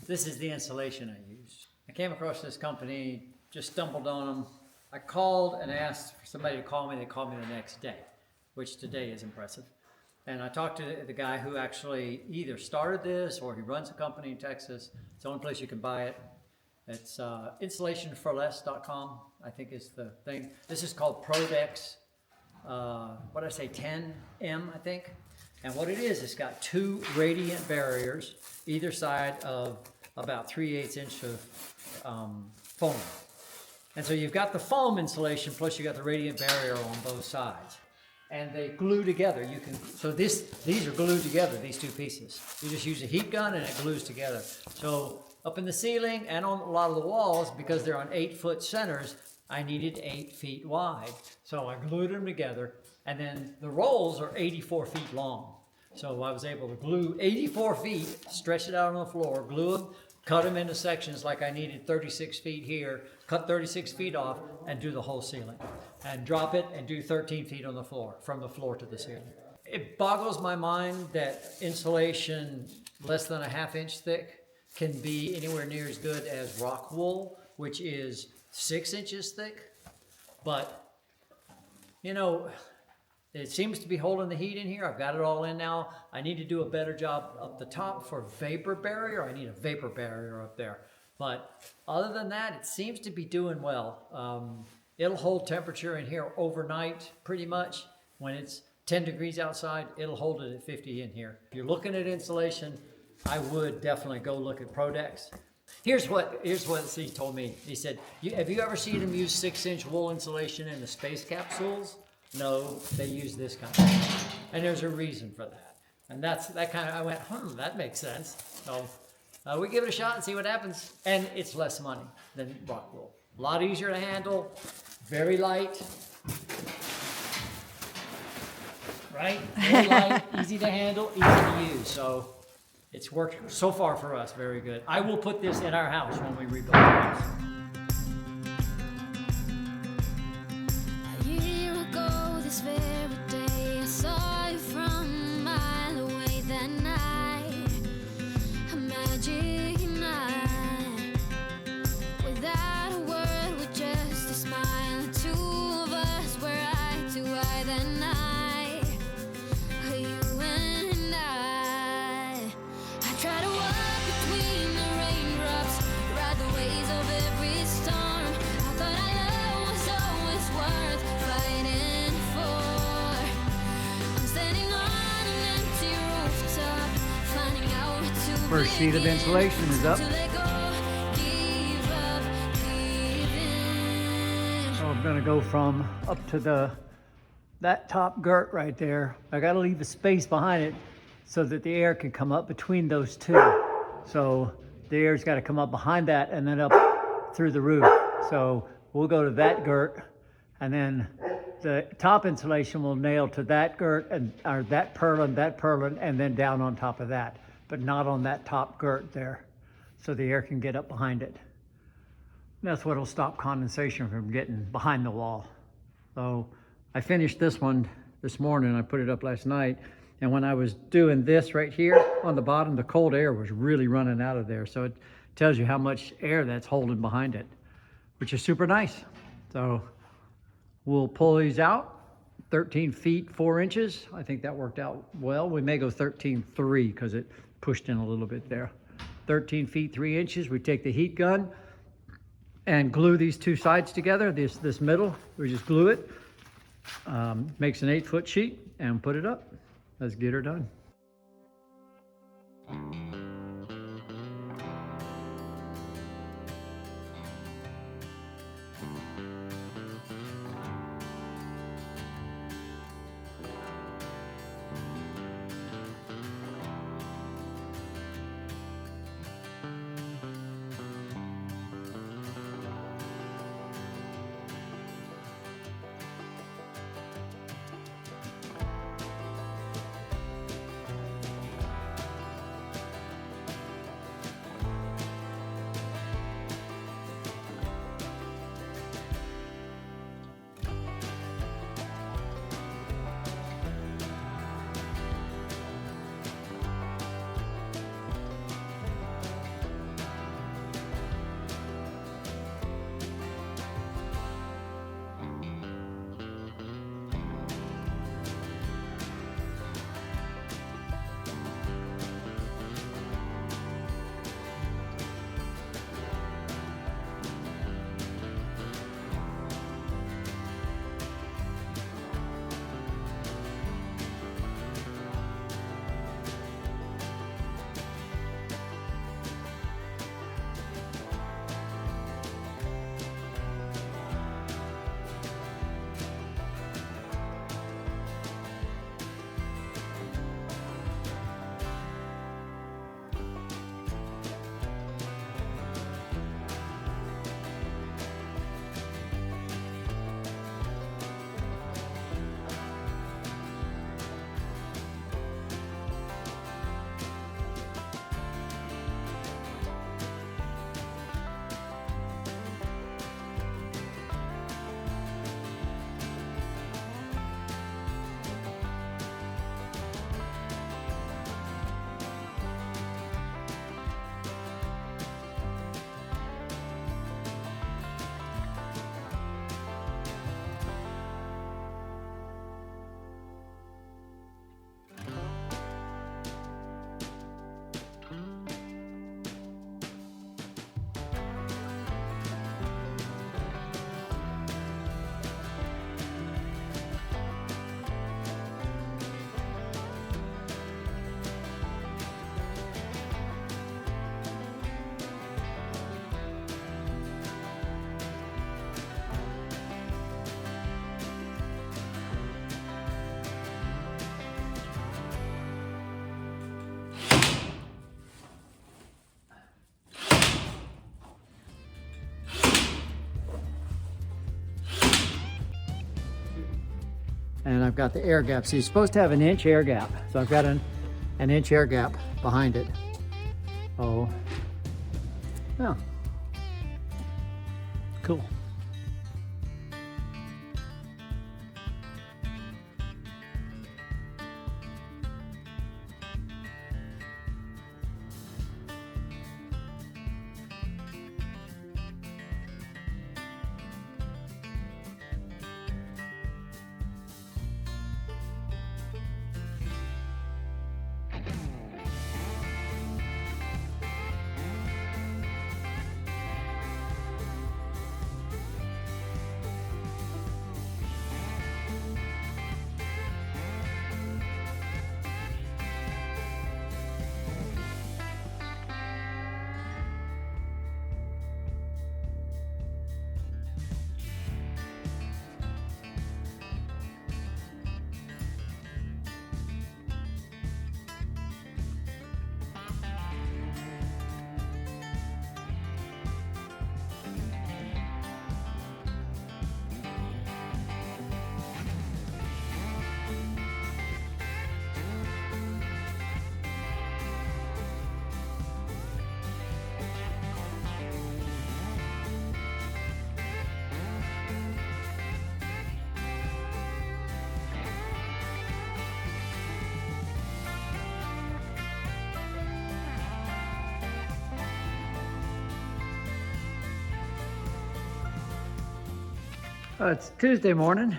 This is the insulation I use. I came across this company, just stumbled on them. I called and asked for somebody to call me. They called me the next day, which today is impressive. And I talked to the guy who actually either started this or he runs a company in Texas. It's the only place you can buy it. It's insulationforless.com, I think is the thing. This is called Prodex, what did I say, 10M, I think. And what it is, it's got 2 radiant barriers, either side of about 3/8 inch of foam. And so you've got the foam insulation, plus you got the radiant barrier on both sides. And they glue together. So these are glued together, these 2 pieces. You just use a heat gun and it glues together. So up in the ceiling and on a lot of the walls, because they're on 8-foot centers, I needed 8 feet wide. So I glued them together, and then the rolls are 84 feet long. So I was able to glue 84 feet, stretch it out on the floor, glue them, cut them into sections like I needed 36 feet here, cut 36 feet off, and do the whole ceiling. And drop it and do 13 feet on the floor, from the floor to the ceiling. It boggles my mind that insulation less than a 1/2 inch thick can be anywhere near as good as rock wool, which is 6 inches thick. But, you know, it seems to be holding the heat in here. I've got it all in now. I need to do a better job up the top for vapor barrier. I need a vapor barrier up there. But other than that, it seems to be doing well. It'll hold temperature in here overnight pretty much. When it's 10 degrees outside, it'll hold it at 50 in here. If you're looking at insulation, I would definitely go look at Prodex. Here's what he told me. He said, have you ever seen them use 6-inch wool insulation in the space capsules? No, they use this kind of. And there's a reason for that. And I went, that makes sense. So we give it a shot and see what happens. And it's less money than rock wool. A lot easier to handle, very light. Right? Very light, easy to handle, easy to use. So it's worked so far for us very good. I will put this in our house when we rebuild the house. A year ago this very day, I saw you from a mile away that night. A magic night. Without a word, with just a smile, the 2 of us were eye to eye that night. You and I try to walk between the raindrops, ride the waves of every storm. I thought our love was always worth fighting for. I'm standing on an empty rooftop, finding out what to First sheet of insulation is up. to let go, give up, give in. So I'm gonna go from up to that top girt right there. I gotta leave a space behind it so that the air can come up between those 2. So the air's gotta come up behind that and then up through the roof. So we'll go to that girt, and then the top insulation will nail to that girt or that purlin, and then down on top of that, but not on that top girt there. So the air can get up behind it. That's what'll stop condensation from getting behind the wall. So I finished this one this morning. I put it up last night. And when I was doing this right here on the bottom, the cold air was really running out of there. So it tells you how much air that's holding behind it, which is super nice. So we'll pull these out, 13 feet, 4 inches. I think that worked out well. We may go 13.3 because it pushed in a little bit there. 13 feet, 3 inches. We take the heat gun and glue these 2 sides together. This middle, we just glue it. Makes an 8-foot sheet and put it up. Let's get her done. and I've got the air gap. So you're supposed to have an inch air gap. So I've got an inch air gap behind it. Oh, yeah, cool. It's Tuesday morning,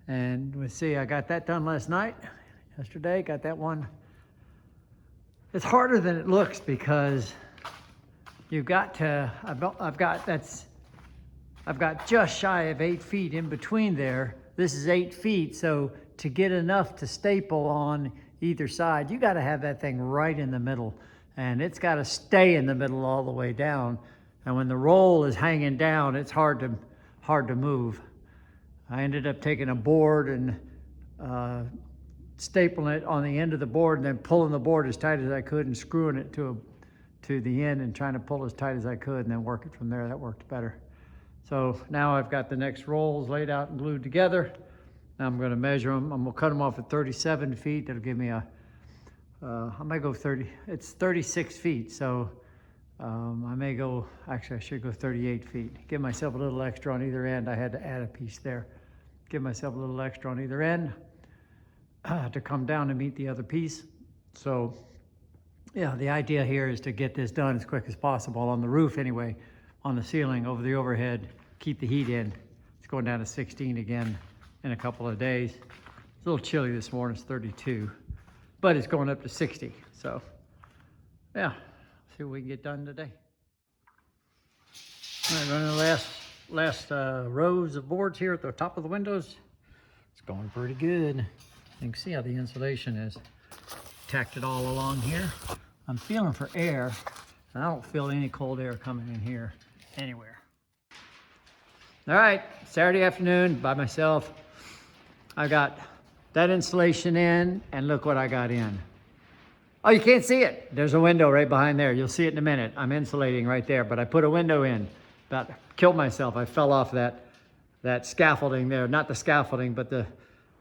and we see I got that done last night. Yesterday, got that one. It's harder than it looks because you've got to. I've got just shy of 8 feet in between there. This is 8 feet, so to get enough to staple on either side, you got to have that thing right in the middle, and it's got to stay in the middle all the way down. And when the roll is hanging down, it's hard to move. I ended up taking a board and stapling it on the end of the board and then pulling the board as tight as I could and screwing it to the end and trying to pull as tight as I could and then work it from there. That worked better. So now I've got the next rolls laid out and glued together. Now I'm going to measure them. I'm going to cut them off at 37 feet. That'll give me I might go 30. It's 36 feet. So I may go, actually I should go 38 feet. Give myself a little extra on either end. I had to add a piece there. Give myself a little extra on either end to come down to meet the other piece. So yeah, the idea here is to get this done as quick as possible on the roof anyway, on the ceiling, over the overhead, keep the heat in. It's going down to 16 again in a couple of days. It's a little chilly this morning, it's 32, but it's going up to 60. So yeah. See what we can get done today. All right, running the last rows of boards here at the top of the windows. It's going pretty good. You can see how the insulation is. Tacked it all along here. I'm feeling for air, and I don't feel any cold air coming in here anywhere. All right, Saturday afternoon by myself. I got that insulation in, and look what I got in. Oh, you can't see it. There's a window right behind there. You'll see it in a minute. I'm insulating right there, but I put a window in. About killed myself. I fell off that scaffolding there. Not the scaffolding, but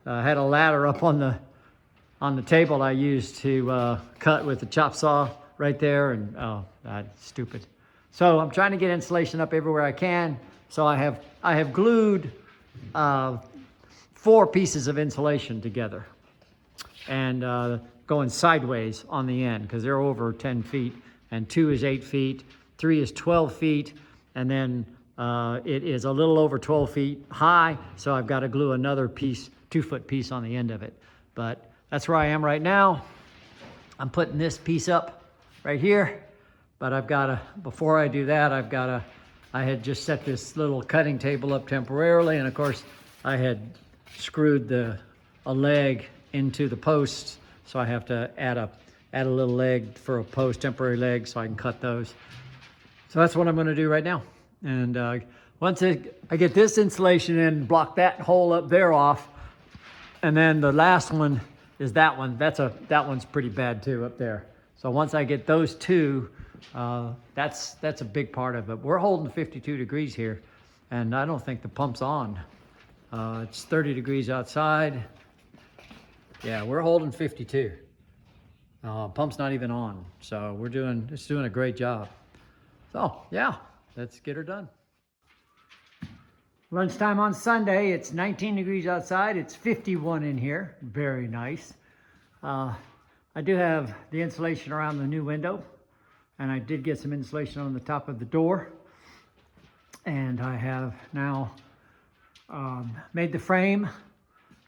I had a ladder up on the table I used to cut with the chop saw right there, and oh, that's stupid. So I'm trying to get insulation up everywhere I can. So I have glued 4 pieces of insulation together, and going sideways on the end because they're over 10 feet, and 2 is 8 feet, 3 is 12 feet, and then it is a little over 12 feet high, so I've got to glue another piece, 2-foot piece on the end of it. But that's where I am right now. I'm putting this piece up right here, but I've got to, before I do that, I had just set this little cutting table up temporarily, and of course I had screwed a leg into the posts. So I have to add a little leg for a post, temporary leg, so I can cut those. So that's what I'm going to do right now. And once I get this insulation in, block that hole up there off, and then the last one is that one. That one's pretty bad too up there. So once I get those two, that's a big part of it. We're holding 52 degrees here, and I don't think the pump's on. It's 30 degrees outside. Yeah, we're holding 52. Pump's not even on, so it's doing a great job. So yeah, let's get her done. Lunchtime on Sunday. It's 19 degrees outside. It's 51 in here. Very nice. I do have the insulation around the new window, and I did get some insulation on the top of the door. And I have now made the frame,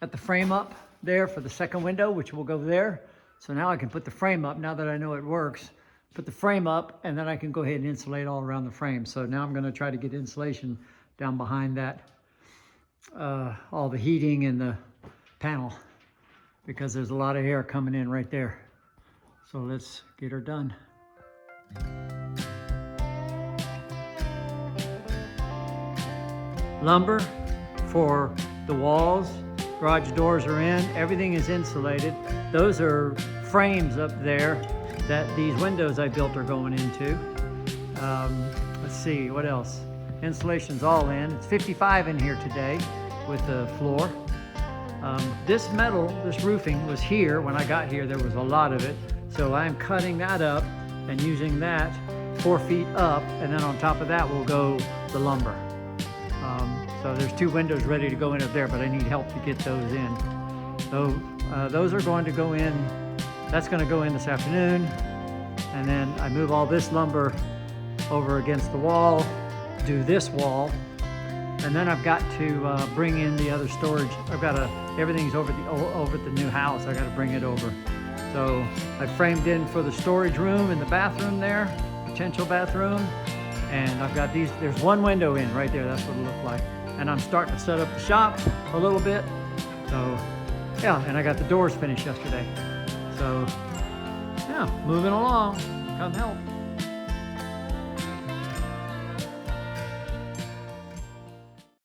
got the frame up there for the second window, which will go there. So now I can put the frame up, now that I know it works, put the frame up, and then I can go ahead and insulate all around the frame. So now I'm gonna try to get insulation down behind that, all the heating and the panel, because there's a lot of air coming in right there. So let's get her done. Lumber for the walls, garage doors are in, everything is insulated. Those are frames up there that these windows I built are going into. Let's see, what else? Insulation's all in. It's 55 in here today with the floor. This metal, this roofing was here when I got here. There was a lot of it. So I'm cutting that up and using that 4 feet up, and then on top of that will go the lumber. So there's 2 windows ready to go in up there, but I need help to get those in. So those are going to go in, that's going to go in this afternoon. And then I move all this lumber over against the wall, do this wall, and then I've got to bring in the other storage. Everything's over at the new house. I got to bring it over. So I framed in for the storage room and the bathroom there, potential bathroom. And I've got these, there's 1 window in right there. That's what it looked like. And I'm starting to set up the shop a little bit. So yeah, and I got the doors finished yesterday. So yeah, moving along. Come help.